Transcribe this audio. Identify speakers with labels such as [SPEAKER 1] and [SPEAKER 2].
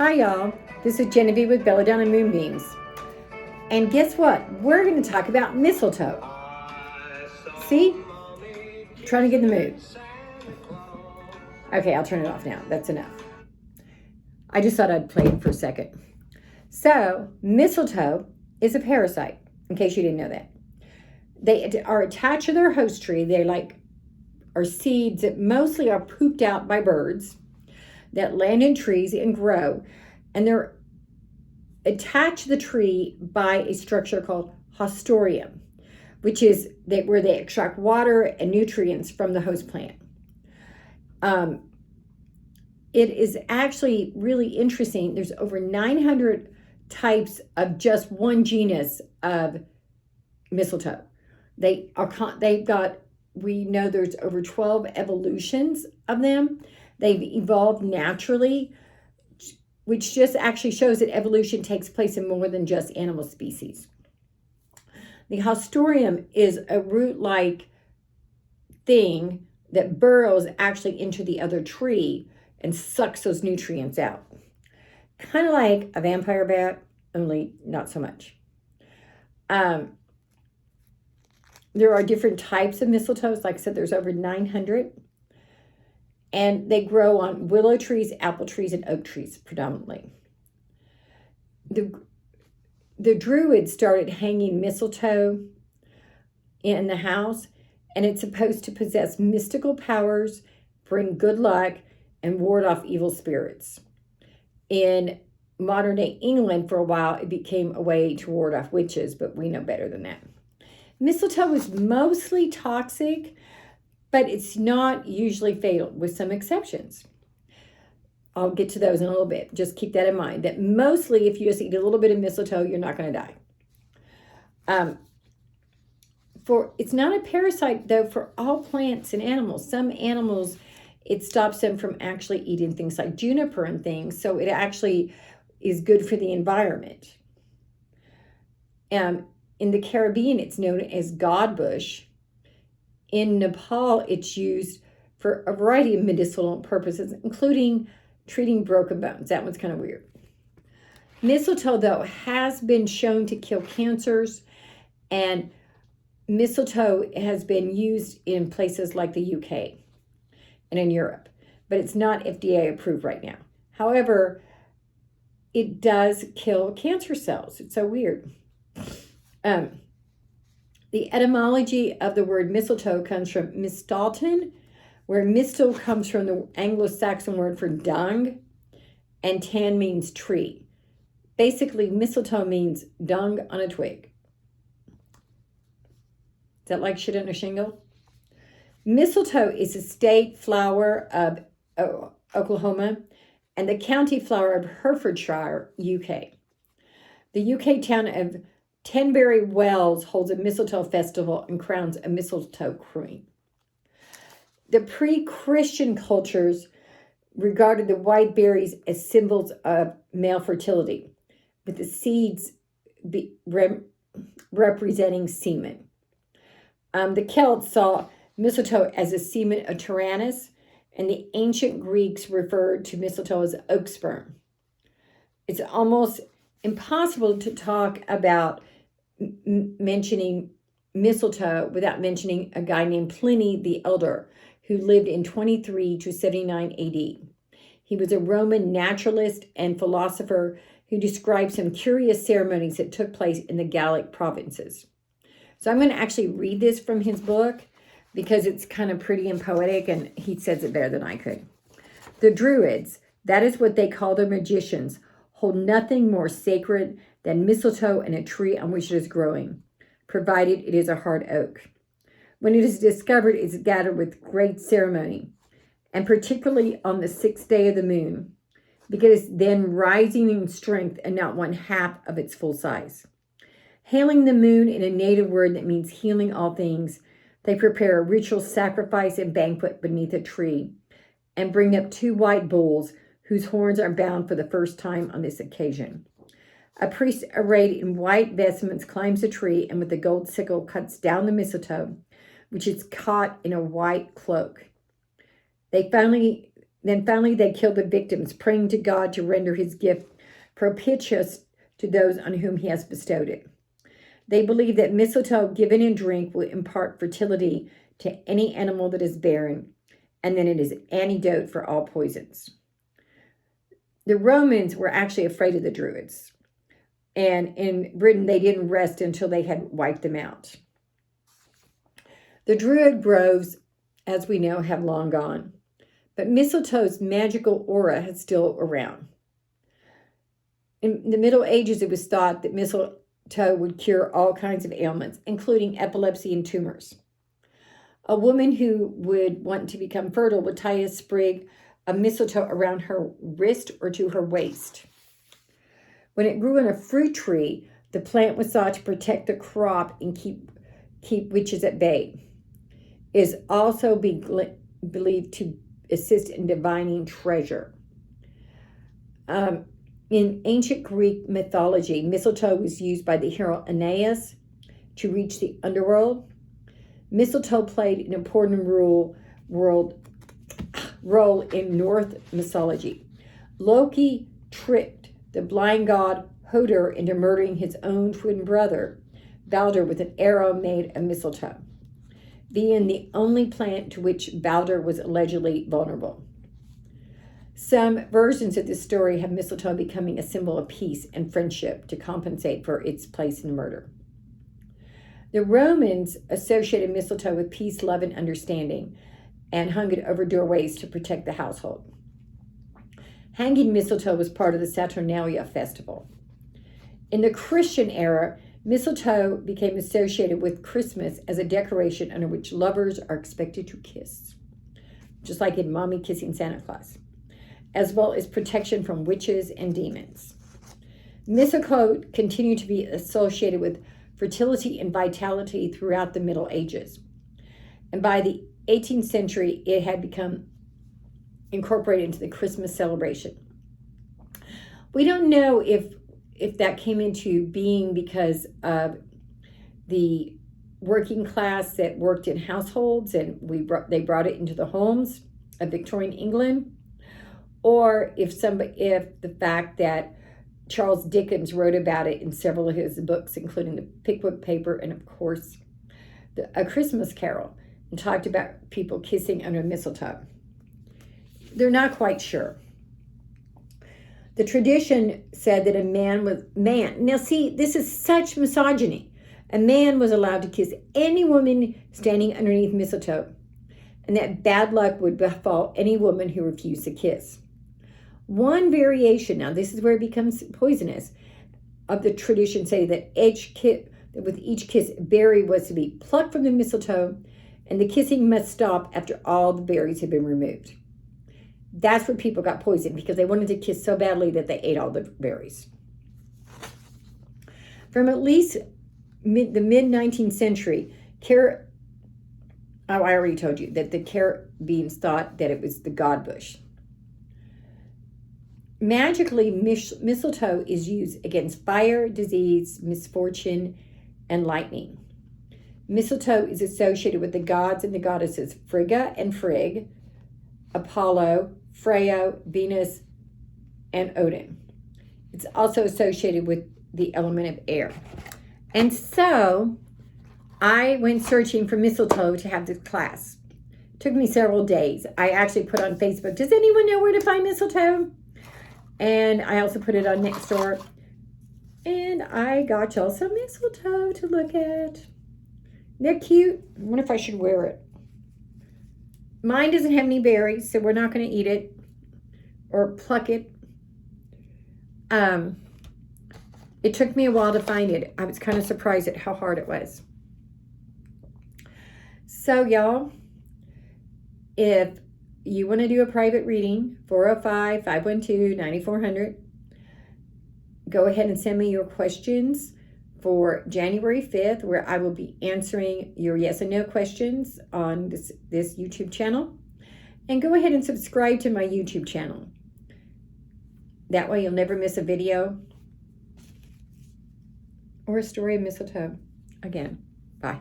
[SPEAKER 1] Hi y'all, this is Genevieve with Belladonna and Moonbeams. And guess what? We're going to talk about mistletoe. See? Trying to get in the mood. Okay, I'll turn it off now. That's enough. I just thought I'd play it for a second. So, mistletoe is a parasite, in case you didn't know that. They are attached to their host tree. They are seeds that mostly are pooped out by birds that land in trees and grow. And they're attached to the tree by a structure called haustorium, which is where they extract water and nutrients from the host plant. It is actually really interesting. There's over 900 types of just one genus of mistletoe. We know there's over 12 evolutions of them. They've evolved naturally, which just actually shows that evolution takes place in more than just animal species. The haustorium is a root-like thing that burrows actually into the other tree and sucks those nutrients out. Kind of like a vampire bat, only not so much. There are different types of mistletoes. Like I said, there's over 900. And they grow on willow trees, apple trees, and oak trees predominantly. The Druids started hanging mistletoe in the house, and it's supposed to possess mystical powers, bring good luck, and ward off evil spirits. In modern day England, for a while, it became a way to ward off witches, but we know better than that. Mistletoe is mostly toxic, but it's not usually fatal, with some exceptions. I'll get to those in a little bit. Just keep that in mind, that mostly if you just eat a little bit of mistletoe, you're not going to die. It's not a parasite, though, for all plants and animals. Some animals, it stops them from actually eating things like juniper and things, so it actually is good for the environment. In the Caribbean, it's known as godbush. In Nepal, it's used for a variety of medicinal purposes, including treating broken bones. That one's kind of weird. Mistletoe, though, has been shown to kill cancers, and mistletoe has been used in places like the UK and in Europe, but it's not FDA approved right now. However, it does kill cancer cells. It's so weird. The etymology of the word mistletoe comes from mistalton, where mistle comes from the Anglo-Saxon word for dung, and tan means tree. Basically, mistletoe means dung on a twig. Is that like shit on a shingle? Mistletoe is the state flower of Oklahoma and the county flower of Herefordshire, UK. The UK town of Tenbury Wells holds a mistletoe festival and crowns a mistletoe queen. The pre-Christian cultures regarded the white berries as symbols of male fertility, with the seeds representing semen. The Celts saw mistletoe as the semen of Tyrannus, and the ancient Greeks referred to mistletoe as oak sperm. It's almost impossible to talk about mentioning mistletoe without mentioning a guy named Pliny the Elder, who lived in 23 to 79 AD. He was a Roman naturalist and philosopher who described some curious ceremonies that took place in the Gallic provinces. So I'm going to actually read this from his book because it's kind of pretty and poetic, and he says it better than I could. The Druids, that is what they call the magicians, hold nothing more sacred than mistletoe and a tree on which it is growing, provided it is a hard oak. When it is discovered, it is gathered with great ceremony, and particularly on the 6th day of the moon, because it's then rising in strength and not one half of its full size. Hailing the moon in a native word that means healing all things, they prepare a ritual sacrifice and banquet beneath a tree, and bring up 2 white bulls whose horns are bound for the first time on this occasion. A priest arrayed in white vestments climbs a tree and with a gold sickle cuts down the mistletoe, which is caught in a white cloak. They finally Then finally, they killed the victims, praying to God to render his gift propitious to those on whom he has bestowed it. They believe that mistletoe given in drink will impart fertility to any animal that is barren, and then it is an antidote for all poisons. The Romans were actually afraid of the Druids, and in Britain, they didn't rest until they had wiped them out. The Druid groves, as we know, have long gone, but mistletoe's magical aura is still around. In the Middle Ages, it was thought that mistletoe would cure all kinds of ailments, including epilepsy and tumors. A woman who would want to become fertile would tie a sprig of mistletoe around her wrist or to her waist. When it grew on a fruit tree, the plant was thought to protect the crop and keep witches at bay. It is also believed to assist in divining treasure. In ancient Greek mythology, mistletoe was used by the hero Aeneas to reach the underworld. Mistletoe played an important role in Norse mythology. Loki tricked the blind god Hoder into murdering his own twin brother, Balder, with an arrow made of mistletoe, being the only plant to which Balder was allegedly vulnerable. Some versions of this story have mistletoe becoming a symbol of peace and friendship to compensate for its place in the murder. The Romans associated mistletoe with peace, love, and understanding, and hung it over doorways to protect the household. Hanging mistletoe was part of the Saturnalia festival. In the Christian era, mistletoe became associated with Christmas as a decoration under which lovers are expected to kiss, just like in Mommy Kissing Santa Claus, as well as protection from witches and demons. Mistletoe continued to be associated with fertility and vitality throughout the Middle Ages. And by the 18th century, it had become incorporated into the Christmas celebration. We don't know if that came into being because of the working class that worked in households and they brought it into the homes of Victorian England, or if the fact that Charles Dickens wrote about it in several of his books, including the Pickwick Paper and, of course, A Christmas Carol, and talked about people kissing under mistletoe. They're not quite sure. The tradition said that now see, this is such misogyny. A man was allowed to kiss any woman standing underneath mistletoe, and that bad luck would befall any woman who refused to kiss. One variation, now this is where it becomes poisonous, of the tradition say that with each kiss, a berry was to be plucked from the mistletoe, and the kissing must stop after all the berries had been removed. That's where people got poisoned, because they wanted to kiss so badly that they ate all the berries. From at least the mid-19th century, I already told you that the Caribbeans thought that it was the god bush. Magically, mistletoe is used against fire, disease, misfortune, and lightning. Mistletoe is associated with the gods and the goddesses Frigga and Frigg, Apollo, Freya, Venus, and Odin. It's also associated with the element of air. And so I went searching for mistletoe to have this class. It took me several days. I actually put on Facebook, does anyone know where to find mistletoe? And I also put it on Nextdoor. And I got y'all some mistletoe to look at. They're cute. I wonder if I should wear it. Mine doesn't have any berries, so we're not going to eat it or pluck it. It took me a while to find it. I was kind of surprised at how hard it was. So, y'all, if you want to do a private reading, 405-512-9400, go ahead and send me your questions for January 5th, where I will be answering your yes and no questions on this YouTube channel. And go ahead and subscribe to my YouTube channel. That way you'll never miss a video or a story of mistletoe again. Bye.